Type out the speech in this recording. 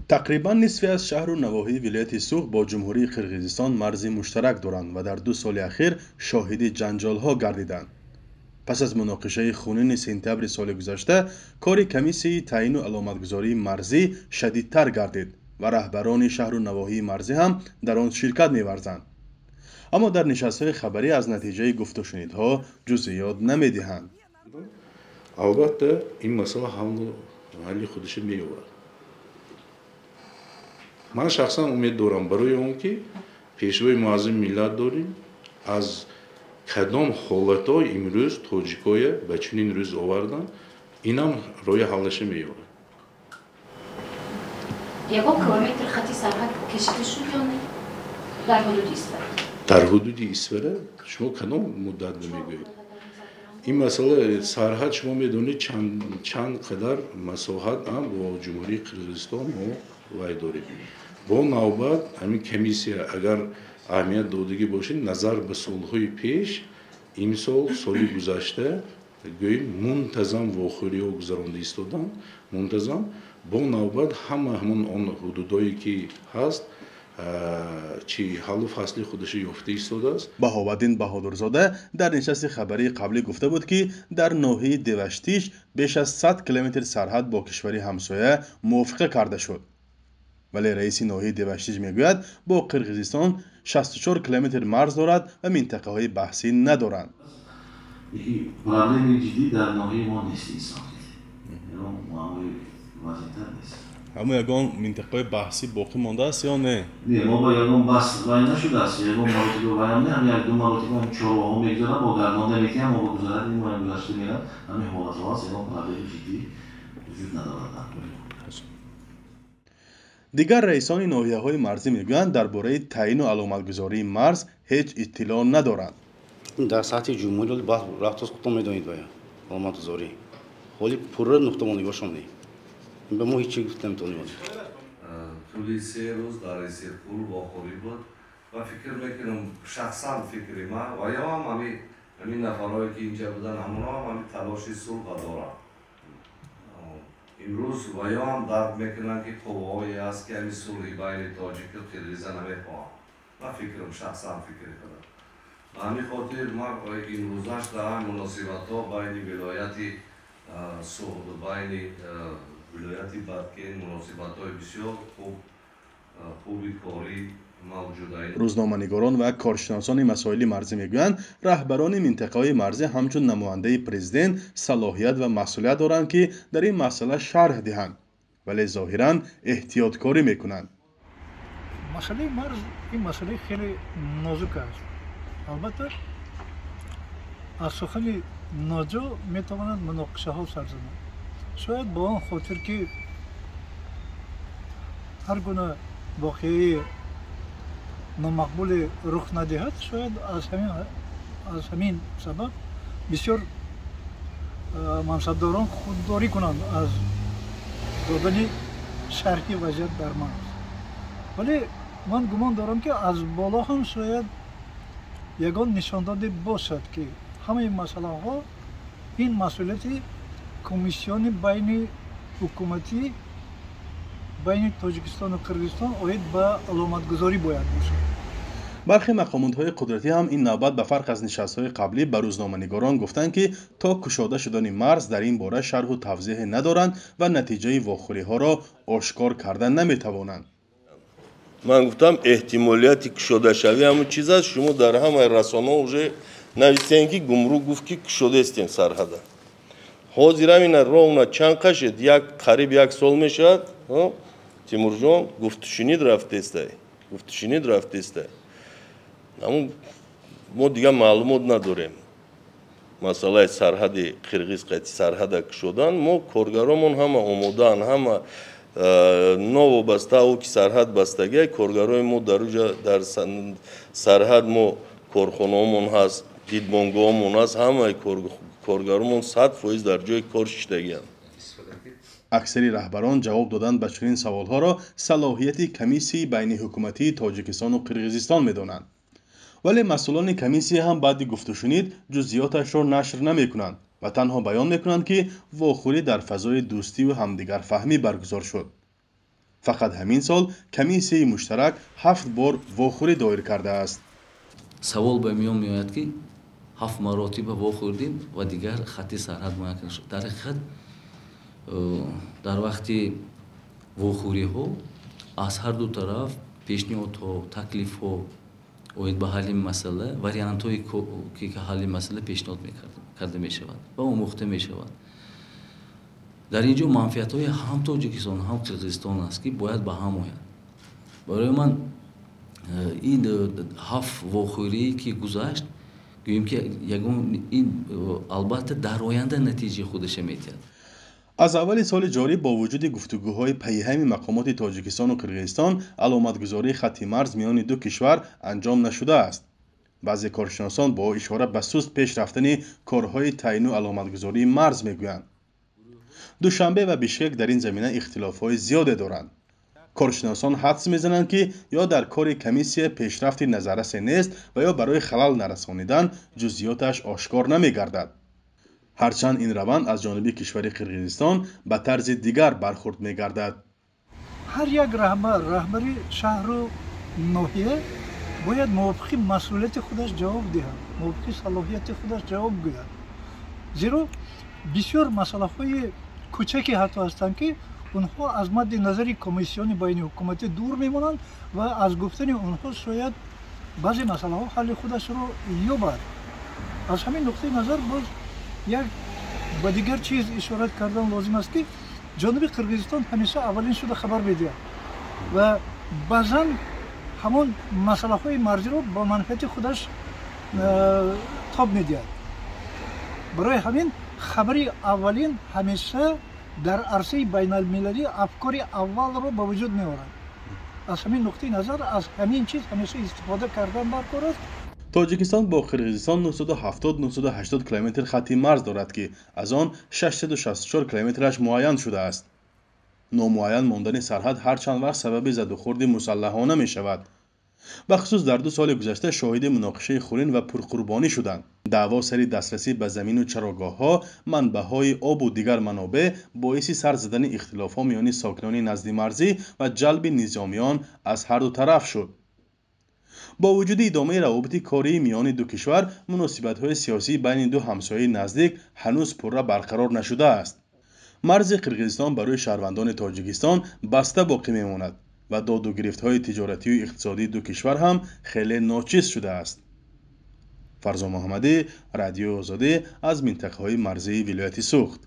تقریبا نصفی از شهر و نواحی ولایت سوغ با جمهوری قرقیزستان مرزی مشترک دارند و در 2 سال اخیر شاهد جنجال‌ها گردیدند. پس از مناقشه خونین سپتامبر سال گذشته، کار کمیسیون تعیین و علامتگذاری مرزی شدیدتر گردید و رهبران شهر و نواحی مرزی هم در آن شرکت می‌ورزند. اما در نشست‌های خبری از نتیجه گفت و شنیدها جزئیات نمی‌دهند. البته این مسئله حل خودش می‌یابد. من شخصا امید دارم برای اون که پیشوای معظم ملت داریم از کدام حالت‌های امروز تاجیک‌های به چنین روز آوردن اینم روی حلش می‌یابد. یکم کیلومتر خطی سرحد کشیده شد یا نه؟ در حدود اسفر. در حدود اسفر شما کدام مدت میگویید؟ این مسئله سرحد شما میدونید چند قدر مساحت هم با جمهوری قرقیزستان ما وای داریم. با نوبت همین کمیسیون اگر اهمیت دادگی باشید نظر به سالهای پیش این سالی گذشته گوییم منتظم واخوری ها گذرانده ایستادن منتظم با نوبت همون آن حدودایی که هست چی حل و فصل خودش یافته ایستاده است. بهاءالدین بهادرزاده در نشست خبری قبلی گفته بود که در ناحیه دوشتیش بیش از 100 کیلومتر سرحد با کشوری همسایه موافقه کرده شد. ولی رئیس ناحیه دوشتیش میگوید با قرقیزستان 64 کیلومتر مرز دارد و منطقه های بحثی ندارند. یکی پرابلم جدی در ناحیه ما نیست انسان. معامله واضح‌تر نیست. اما یگان منطقه بحثی باقی مانده است یا نه؟ نه ما با یگان بحث وای نشده است. یگان مراتب وای نه هم یک دو مراتب هم چهارراه میگذارن با درمان نمیکنن اما با گذارت این وای گذاشته میرن همین حالت هاست. یگان پرابلم جدی وجود ندارد. دیگر رئیسان ناحیه‌های مرزی میگویند درباره تعیین و علامتگذاری مرز هیچ اطلاع ندارند. در سطح جمهوری باز رفتار خودتون میدونید باید علامتگذاری ولی پر نقطه نگاهشون نیست. به ما هیچ چیزی نمیتونیم. طولی 3 روز در سرپول واخوری بود و فکر میکنم شخصا فکر ما و یا هم همین نفرهایی که اینجا بودن همون تلاشی صلح دارن. امروز و یا هم درک میکنن که قوایی هست که همین صلحی بین تاجیک و قرقیزستان نمیخواهند. من فکرم شخصا فکر کنم. و همین خاطر ما امروزش در مناسبت ها بین ولایت سوغد و بین ولایتی بدکین مناسبت های بسیار خوبی کاری موجوده. روزنامه‌نگاران و کارشناسان مسائل مرزی میگویند رهبران منطقه‌های مرزی همچون نماینده پرزیدنت صلاحیت و مسئولیت دارند که در این مسئله شرح دهند ولی ظاهراً احتیاطکاری میکنند. مسئله مرز این مسئله خیلی نازک است. البته از سخن ناجا میتوانند مناقشه ها سر زنند. شاید با آن خاطر که هر گونه واقعی نامقبول رخ ندهد شاید از همین سبب بسیار منصبداران خودداری کنند از دادن شرحی وضعیت در مرز. ولی من گمان دارم که از بالا هم شاید یگان نشان داده باشد که همه این مسئله ها این مسئولیت کمیسیون بین حکومتی بین تاجیکستان و قرقیزستان آید به علامتگذاری باید باشد. برخی مقامات قدرتی هم این نوبت به فرق از نشست‌های قبلی به روزنامه‌نگاران گفتند که تا کشاده شدن مرز در این باره شرح و توضیح ندارند و نتیجه واخوری‌ها را آشکار کردن نمی‌توانند. من گفتم احتمالیتی کشاده شوی همون چیز است. شما در همه رسانه‌ها уже نوشتین که گمرک گفت که کشاده استیم سرحد. حاضر همین راه اونا چند قشد قریب 1 سال میشد. تیمور جان گفت شنید رفته است. اما ما دیگه معلومات نداریم. مسئله سرحد قرقیز قطعی سرحد کشودن ما کارگرامون همه آمادن همه نوابسته او که سرحد بستگی کارگرای ما در سرحد ما کارخانه‌مون هست دیدبانگاهمون هست همه کارگرامون 100% در جای کار شدگی‌اند. اکثری رهبران جواب دادن به چنین سوالها را صلاحیت کمیسیون بین حکومتی تاجیکستان و قرقیزستان می‌دانند. ولی مسئولان کمیسیون هم بعد گفت و شنید جزئیاتش را نشر نمی‌کنند و تنها بیان می‌کنند که واخوری در فضای دوستی و همدیگر فهمی برگزار شد. فقط همین سال کمیسیه مشترک 7 بار واخوری دایر کرده است. سوال به میان میآید که 7 مراتب واخوردیم و دیگر خط سرحد معین شد. در حقیقت در وقتی واخوری ها از هر دو طرف پیشنهادها، تکلیفها اوید به حل مسئله، واریانت هایی که حل مسئله پیشنهاد کرده می شود و آموخته می شود. در اینجا منفعت های هم تاجیکستان هم قرقیزستان است که باید به هم آید. برای من این 7 واخوری که گذشت گوییم که این البته در آینده نتیجه خودش میدهد. از اول سال جاری با وجود گفتگوهای پیهم مقامات تاجیکستان و قرقیزستان علامتگذاری خط مرز میان دو کشور انجام نشده است. بعضی کارشناسان با اشاره به سست پیش رفتن کارهای تعیین و علامتگذاری مرز میگویند. دوشنبه و بیشکک در این زمینه اختلافهای زیادی دارند. کارشناسان حدس میزنند که یا در کار کمیسیه پیشرفتی نظررس نیست و یا برای خلل نرسانیدن جزئیاتش آشکار نمیگردد. هرچند این روند از جانب کشور قرقیزستان به طرز دیگر برخورد میگردد. هر یک رهبری شهر و ناحیه باید موافق مسئولیت خودش جواب دهد، موافق صلاحیت خودش جواب گوید. زیرا بسیار مسئله های کوچکی حتی هستند که اونها از مد نظر کمیسیون بین حکومتی دور میمونند و از گفتن اونها شاید بعضی مسئله ها حل خودش رو یابد. از همین نقطه نظر باز یک به دیگر چیز اشاره کردن لازم است که جانب قرقیزستان همیشه اولین شده خبر میده و بعضا همون مسئله های مرزی رو با منفعت خودش تاب میده. برای همین خبری اولین همیشه در عرصه بین المللی افکار اول رو به وجود میآورد. از همین نقطه نظر از همین چیز همیشه استفاده کردن برکار است. تاجیکستان با قرقیزستان 970-980 کیلومتر خطی مرز دارد که از آن 664 کیلومترش معین شده است. نامعین ماندن سرحد هر چند وقت سبب زد و خورد مسلحانه می شود. بخصوص در 2 سال گذشته شاهد مناقشه خونین و پرقربانی شدند. دعوا سر دسترسی به زمین و چراگاه‌ها، منبع‌های آب و دیگر منابع باعث سر زدن اختلاف‌ها میان ساکنان نزد مرزی و جلب نظامیان از هر دو طرف شد. با وجود ادامه روابط کاری میان دو کشور، مناسبت‌های سیاسی بین دو همسایه نزدیک هنوز پورا برقرار نشده است. مرز قرقیزستان برای شهروندان تاجیکستان بسته باقی میماند و داد و گرفت‌های تجارتی و اقتصادی دو کشور هم خیلی ناچیز شده است. فرزان محمدی، رادیو آزادی از منطقه‌های مرزی ولایت سوخت.